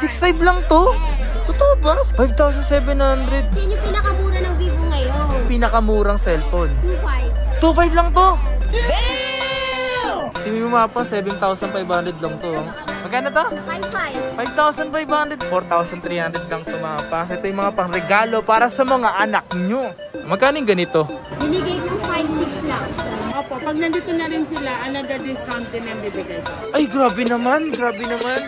6.5 lang to? Totoo ba? 5,700. Yan yung pinakamura ng Vivo ngayon. Pinakamurang cellphone. 2.5. 2.5 lang to. Damn! Si Mimo Mapa, 7,500 lang to. Magkano to? 5.5. 5,500. 4,300 lang to mga pas. Ito yung mga pangregalo para sa mga anak nyo. Magkano yung ganito? Binigay ko 5.6 lang. Opo, pag nandito na rin sila, another discount din ang bibigay ko. Ay, grabe naman. Grabe naman.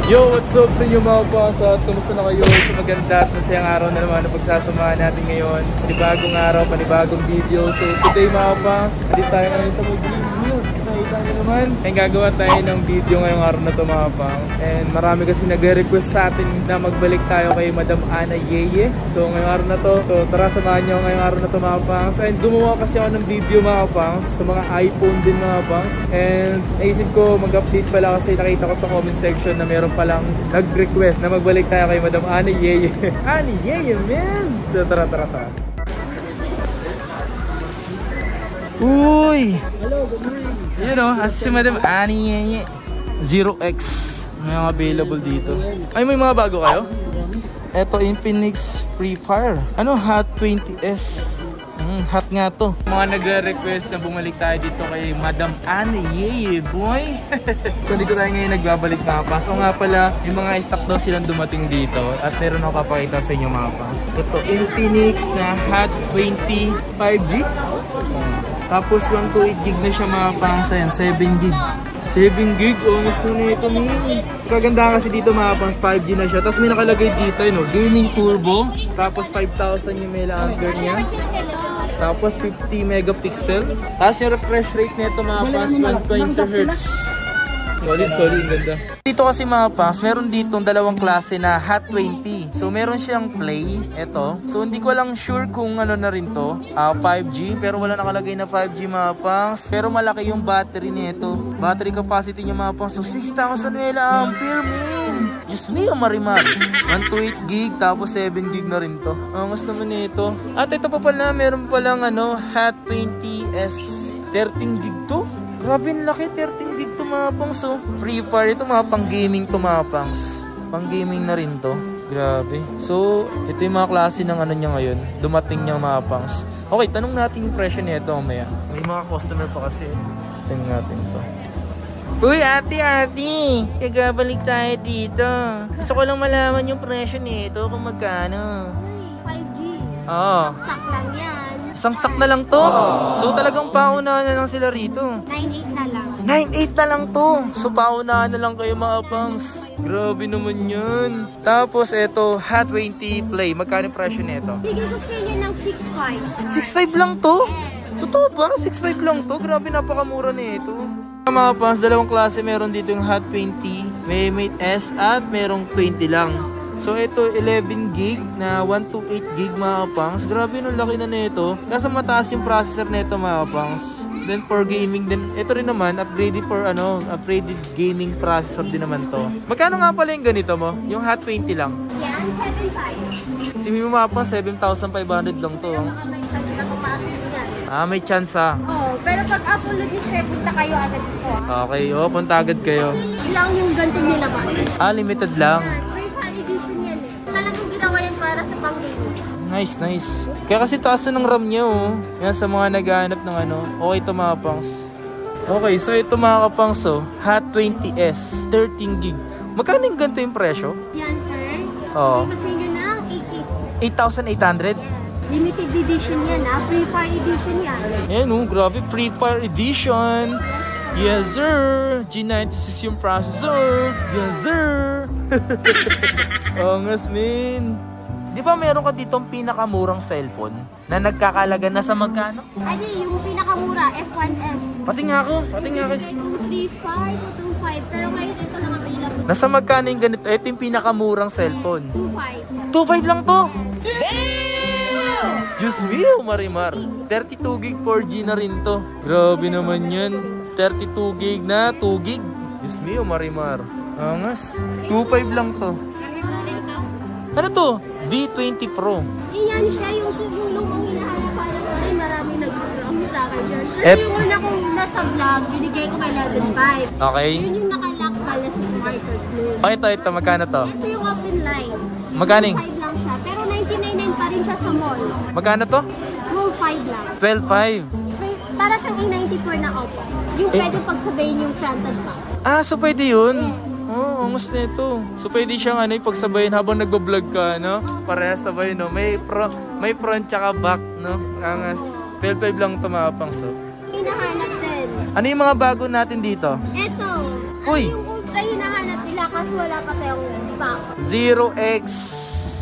Yo, what's up sa inyo mga pas? At kumusta na kayo sa maganda at masayang araw na naman na pagsasamahan natin ngayon. Panibagong araw, panibagong video. So today mga pas, dito tayo ngayon sa Mugli News. Nakita nyo naman. Kaya gagawa tayo ng video ngayong araw na to mga pas. And marami kasi nagre-request sa atin na magbalik tayo kay Madam Ana Yeye. So ngayong araw na to, so tara samahan nyo ngayong araw na to mga pas. And gumawa kasi ako ng video mga pas sa mga iPhone din mga pas. And naisip ko mag-update pala kasi nakita ko sa comment section na meron palang nag-request na magbalik tayo kay Madam Ana Yeye. Ana Yeye, man! So tara. Uy! Hello, good morning. You know, as si Madam Ana Yeye 0X. May mga available dito. Ay, may mga bago kayo? Ito, Infinix Free Fire. Ano? Hot 20S. Hot nga to. Mga nagre-request na bumalik tayo dito kay Madam Ana Yeye, boy. So dito tayo ngayon nagbabalik mga pas. O nga pala, yung mga stock daw silang dumating dito. At meron ako papakita sa inyo mga pas. Ito, Infinix na Hot 20 5G. Tapos 128 gig na siya mga pas. Ayan, 7 gig. 7 gig, mas na ito niya. Kagandahan kasi dito mga pang 5G na siya. Tapos may nakalagay dito, no, Gaming Turbo. Tapos 5,000 yung mAh niya. Tapos 50 megapixel. Tapos yung refresh rate nito mga pas 120 Hz. Solid, ang ganda. Dito kasi mga pas, meron ditong dalawang klase na Hot 20. So meron siyang Play, ito. So hindi ko lang sure kung ano na rin to, 5G, pero wala nakalagay na 5G mga pas. Pero malaki yung battery nito. Battery capacity niya mga pas, so 6,000 mAh, min. Diyos me, marimar. 128 gig, tapos 7 gig na rin to. Angas naman nito. At ito pa pala, meron palang Hot 20S 13 gig to. Grabe, laki, 13 gig to mga pangs. So, Free Fire ito mga pang gaming to mga pangs. Pang gaming na rin to. Grabe. So, ito yung mga klase ng niya ngayon. Dumating niya mga pangs. Okay, tanong natin yung presyo nito mamaya. May mga customer pa kasi. Tingnan natin to. Uy, ate. Kagabalik tayo dito. Gusto ko lang malaman yung presyo nito kung magkano. 5G. Oo. Stock lang yan. Isang stock na lang to. So talagang paunahan na lang sila rito. 9.8 na lang. 9.8 na lang to. So paunahan na lang kayo mga pangs. Grabe naman yun. Tapos ito, Hot 20 Play. Magkano presyo nito? Bigay ko sa inyo ng 6.5. 6.5 lang to? Totoo ba? 6.5 lang to? Grabe, napakamura nito. Mga pangs, dalawang klase. Meron dito yung Hot 20, may Mate S at merong 20 lang. So ito 11 gig na 128 gig mga pangs. Grabe nung laki na nito. Kasi mataas yung processor nito mga pangs. Then for gaming din, ito rin naman upgraded for upgraded gaming processor din naman to. Magkano nga pala yung ganito mo? Yung Hot 20 lang. Yan, 7.5. Si Mimo Mapa 7,500 lang to. May chance na pumasok yan. May chance pero pag upload ni Sir, punta kayo agad po. Okay, punta agad kayo. Ilang yung ganito nilabas. Limited lang. Free Fire edition yan eh. Talagang ginawa yan para sa pang-gaming. Nice. Kaya kasi taas na ng RAM niya Yan sa mga naghahanap ng okay ito mga pangs. Okay, so ito mga kapangs Hot 20S 13 gig. Magkano yung ganito yung presyo? Yan sir. Oo. Bigay ko sa inyo ng 8,800? Yes. Limited edition yan Free Fire edition yan. Ayan grabe. Free Fire edition. Yes sir. G96 yung processor. Yes sir. Angas min. Di ba meron ka ditong pinakamurang cellphone na nagkakalaga na sa magkano? Yung pinakamura, F1S. Pati nga ako. Bigay ko 3.5 o 2.5 pero ngayon ito lang available. Nasa magkano yung ganito? Ito yung pinakamurang cellphone. 2.5. 2.5 lang to? Diyos me, marimar. 32 gig 4G na rin to. Grabe naman yan. 32 gig na 2 gig. Diyos me, marimar. Angas. 2.5 lang to. Ano to? D20 Pro. Yan siya yung lumang hinahanap Kasi yung una kong nasa vlog, binigay ko kay 11.5. Okay. Yun yung nakalock pala sa smarter blue. Oh, ito. Magkano to? Ito yung open line. Magkano? 5 lang siya. Pero 99.9 pa rin siya sa mall. Magkano to? Gold 5 lang. 12.5. Para siyang A94 na Oppo. Yung pwede pagsabayin yung front and back. Ah, so pwede yun? Yes. Oh, angus na ito. So pwede siyang ipagsabayin habang nagbablog ka, no? Pareha sabay, no? May front tsaka back, no? Angas. 12.5 lang tumapang, so. Hinahanap din. Ano yung mga bago natin dito? Ito. Uy! Yung ultra hinahanap nila kasi wala pa tayong stock. 0X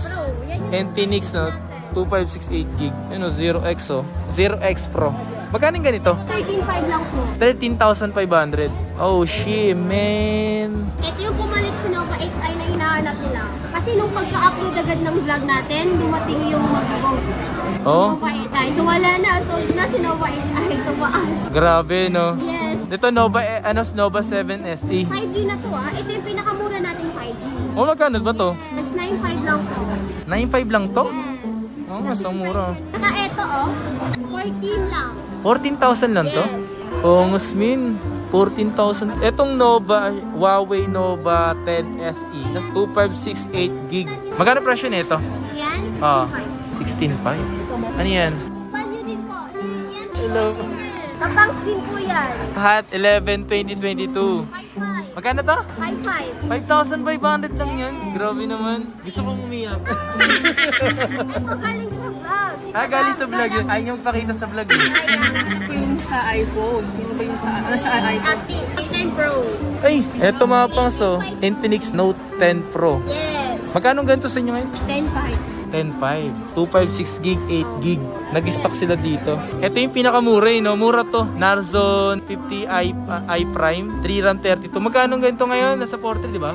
Bro, yan yung Infinix, no? natin. 2568 gig. Yun, 0X, oh. 0X Pro. Magkano yung ganito? 13.5 lang po. 13,500. Oh, shit, man. Ito yung pumalit sa Nova 8i na hinahanap nila. Kasi nung pagka-upload agad ng vlog natin, dumating yung mag-vote. Oh, Nova 8i. So wala na. So na si Nova 8i tumaas. grabe, no? Yes. Ito, Nova 7 SE. 5G na to ah. Ito yung pinakamura nating 5G. Oh, magkano ba to? Yes, 9.5 lang po. 9.5 lang to? Yes. Oh, mas ang mura. Saka ito oh, 14 lang. 14,000 lang to? Yes. Oh, ngasmin. 14,000. Etong Huawei Nova 10 SE. That's 2568 gig. Magkano presyo nito? Yan, 65. Ah, 16.5. Ano yan? Panyo din po. So, yan. Hello. Tapangs din po yan. Hat 11 2022. 5.5. Magkano to? 5.5. 5,500 lang yan. Grabe naman. Gusto kong umiyak. Ito galing sa vlog. Galing sa vlog yun. Ayaw niyo magpakita sa vlog yun. Ito yung sa iPhone. Sino ba yung sa iPhone? Ati, 10 Pro. Ay, eto mga pangso. Infinix Note 10 Pro. Yes. Magkano ganito sa inyo ngayon? 10.5. 10.5. 256 gig, 8 gig. Nag-stock sila dito. Ito yung pinakamura no? Mura to. Narzon 50 i Prime. 3 RAM 32. Magkano ganito ngayon? Nasa 40, di ba?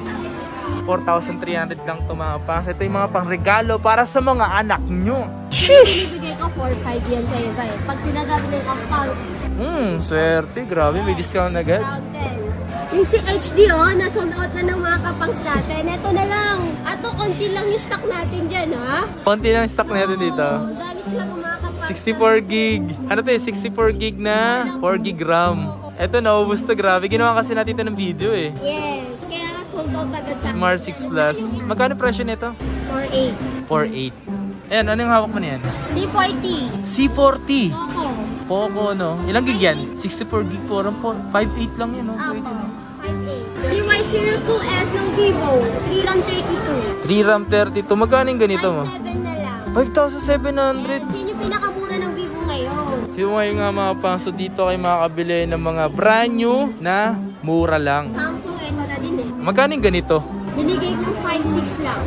4,300 lang to mga pangs. Ito yung mga pang-regalo para sa mga anak nyo. Sheesh! Binibigay ko 4.5 yan sa iba eh. Pag sinasabi ng kapangs, Swerte. Grabe, may discount agad. discounted. Yung si HD oh, na-sold out na ng mga kapangs natin. Ito na lang. Ato, konti lang yung stock natin dyan ha. Konti lang stock natin dito. Oh, dami talaga mga kapangs. 64 gig. Ano to eh? 64 gig na 4 gig RAM. Ito, naubos to. Grabe. Ginawa kasi natin ito ng video eh. Yes, kaya nga sold out agad sa Smart 6 Plus. Magkano presyo nito? 4.8. 4.8. Ayan, ano yung hawak mo na yan? C40. C40. Opo. Poco, no? Ilang gig yan? 64 gig po. 5.8 lang yan, no? Opo. 5.8. CY02S ng Vivo. 3 RAM 32. 3 RAM 32. Magkano yung ganito mo? 5.7 na lang. 5,700. Yes, yun yung pinakamura ng Vivo ngayon. So ngayon nga mga pangso dito kayo makakabili ng mga brand new na mura lang. Samsung ito na din eh. Magkano yung ganito? Binigay ko 5.6 lang.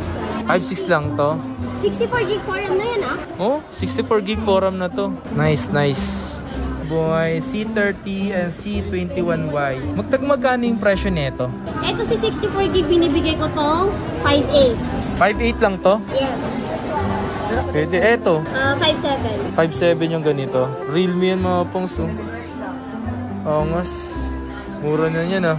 5.6 lang to. 64 gig 4 RAM na yan ah. Oh, 64 gig 4 RAM na to. Nice, nice. Boy, C30 and C21Y. Magkano yung presyo nito? Ito si 64 gig binibigay ko tong 5.8. 5.8 lang to? Yes. Pwede, eto. 5.7. 5.7 yung ganito. Realme yan mga pongs, oh. Angas. Mura na yan, ah.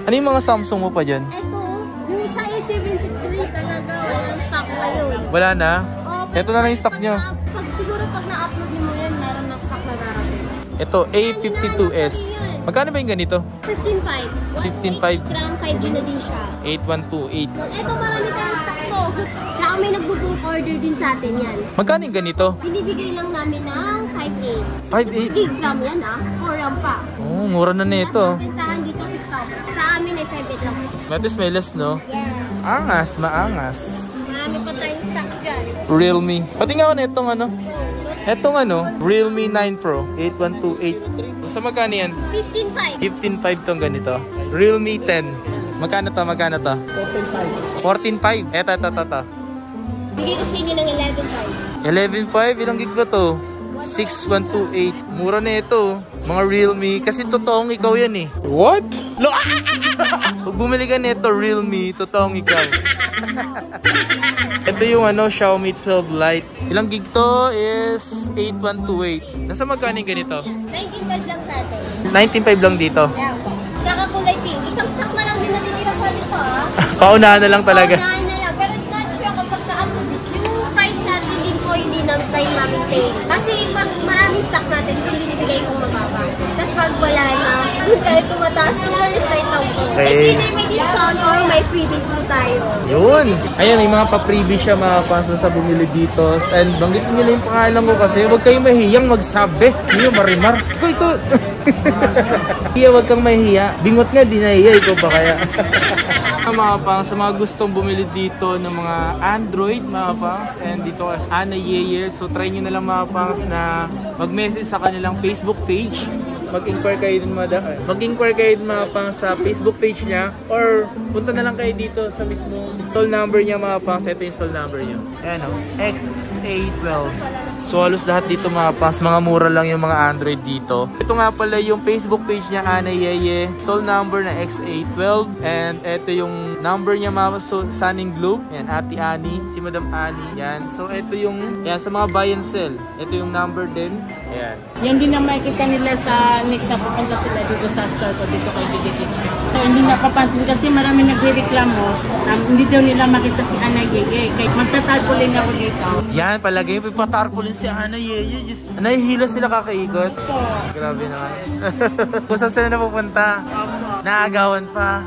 Ano yung mga Samsung mo pa dyan? Ito, yung isa A73 talaga. Walang stock ngayon. Wala na? Oh, Ito na lang yung stock nyo. Siguro pag na-upload mo yan, meron ng stock na darating. Ito, A52s. Magkano ba yung ganito? 15.5. 15.5. 8 gram 5G na din siya. 8128. Ito marami tayong stock to. Tsaka may nagbo-book order din sa atin yan. Magkano yung ganito? Binibigay lang namin ng 5.8. 5.8. Gig gram yan ah. 4 gram pa. Oh, mura na nito. Nasa bentahan dito 6,000. Sa amin ay 5.8 lang. Matis may less, no? Yeah. Angas, maangas. Marami pa tayong stock dyan. Realme. Pati nga ako na itong ano. Etong ano, Realme 9 Pro 8128. So magkano yan? 15.5. 15.5 tong ganito. Realme 10. Magkano to? Magkano to? 14.5. Eto. Bigay ko sa inyo ng 11.5. 11.5. Ilang gig ba to? 6128. Mura na ito. Mga Realme. Kasi totoong ikaw yan eh. What? Pag bumili ka nito, Realme, totoong ikaw. Ito yung ano, Xiaomi 12 Lite. Ilang gig to is 8128. Nasa magkano yung ganito? 19.5 lang natin. 19.5 lang dito. Yeah. Tsaka kulay pink. Isang stock na lang din natitira sa dito ah. Paunahan na lang talaga. Paunahan na lang. Pero not sure kapag ka-upload this, yung price natin din po hindi ng time namin pay. Kasi pag maraming stock natin, yung binibigay kong mababa. dahil tumataas po kami slight lang po. Okay. Kasi either may discount or may freebies po tayo. Yun! Ayan, may mga pa-freebie siya mga fans na sa bumili dito. And banggitin nyo lang yung pangalan ko kasi huwag kayong mahiyang magsabi. Sino Marimar? Ikaw! Kaya huwag kang mahiya. Bingot nga, di nahiya. Ikaw ba kaya? Mga pangs, sa mga gustong bumili dito ng mga Android mga pangs, and dito as Ana Yeye, so try nyo na lang mga pangs na mag-message sa kanilang Facebook page. Mag-inquire kayo din mga pangs sa Facebook page niya, or punta na lang kayo dito sa mismo install number niya mga pangs. Ito yung install number niya, ayan o, XA12. So halos lahat dito mga pangs, mga mura lang yung mga Android dito. Ito nga pala yung Facebook page niya, Ana Yeye, install number na XA12, and ito yung number niya mga Sunning Globe. Yan, Ate Ani, si Madam Ani. Yan, so ito yung, yan, sa mga buy and sell. Ito yung number din. Ayan. Yan din ang makikita nila sa next na pupunta sila dito sa store ko, dito kay Didi Kitchen. So, hindi napapansin kasi marami nagre-reklamo. Hindi daw nila makita si Ana Yeye. Kahit magtatarpulin ako dito. Yan, palagay yung patarpulin si Ana Yeye. Nahihilo sila kakaikot. So, Grabe naman. Kung saan sila napupunta? Naagawan pa.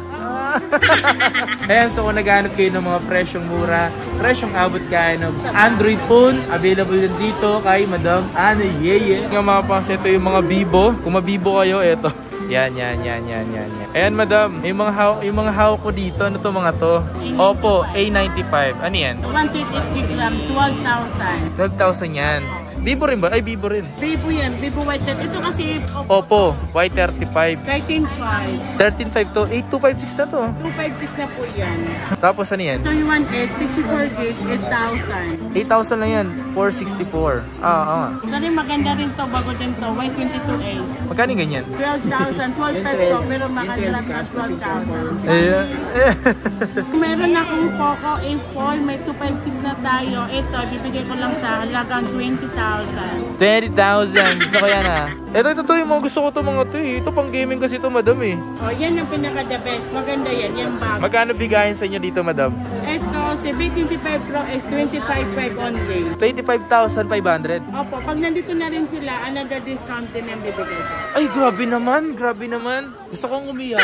Ayan, so kung naghanap kayo ng mga presyong mura, presyong abot kaya ng Android phone, available din dito kay Madam Ana Yeye. Yung mga pangs, ito yung mga Vivo. Kung mabibo kayo, ito. Yan. Ayan, Madam, yung mga hawak ko dito, ano to mga to? Oppo A95. Ano yan? 128 gram, 12,000. 12,000 yan. Vivo rin ba? Ay, Vivo rin. Vivo yan, Vivo White. Ito kasi Oppo Y35. 13.5. 13.5 to, 8256 na to. 256 na po yan. Tapos ano yan? Ito yung 1X, 64 gig, 8,000. 8,000 lang yan, 464. Ah. Kasi maganda rin to, bago din to, Y22Ace. Magkano yung ganyan? 12,000, 12.5 to, pero makadalap na 12,000. Eh. Meron akong Poco A4, may 256 na tayo. Ito, bibigay ko lang sa halagang 20,000. 20,000. Gusto ko yan ah. Ito yung mga gusto ko to mga to eh. Ito pang gaming kasi to, Madam eh. O, yan ang pinaka-the best. Maganda yan, yan bago. Magkano bigayan sa inyo dito, Madam? Ito, si B25 Pro is 25,500 only. 25,500. Opo, pag nandito na rin sila, another discount din ang bibigay ko. Ay, grabe naman. Gusto kong umiyak.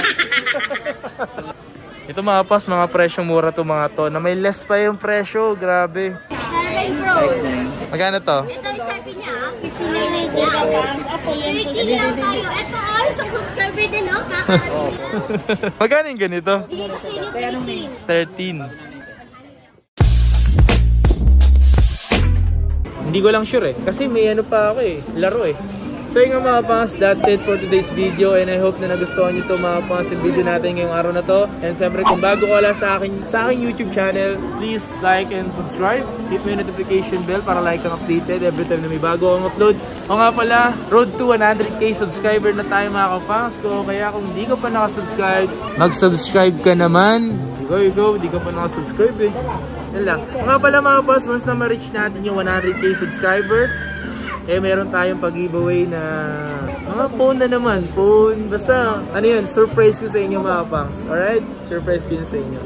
Ito mga pas, mga presyong mura to mga to. Na may less pa yung presyo, grabe. 7 Pro. Magkano to? Ito yung sabi niya, 59.99 lang. 13 lang tayo. Ito, isang subscriber din, no? Kakarating nila. Magkano yung ganito? Bigay ko sa inyo 13. Hindi ko lang sure eh. Kasi may ano pa ako eh. Laro eh. So yun nga mga pangas, that's it for today's video, and I hope na nagustuhan nyo ito mga pangas yung video natin ngayong araw na to. And siyempre kung bago ka lang sa aking YouTube channel, please like and subscribe. Hit mo yung notification bell para like kang updated every time na may bago akong upload. O nga pala, road to 100k subscriber na tayo mga kapangas. So kaya kung di ka pa nakasubscribe, mag-subscribe ka naman. Go, di ka pa nakasubscribe eh. Yan lang. O nga pala mga pangas, once na ma-reach natin yung 100k subscribers, eh meron tayong pag-giveaway na mga phone na naman. Phone, basta ano yun, surprise ko sa inyo mga pangs. Alright? Surprise ko yun sa inyo.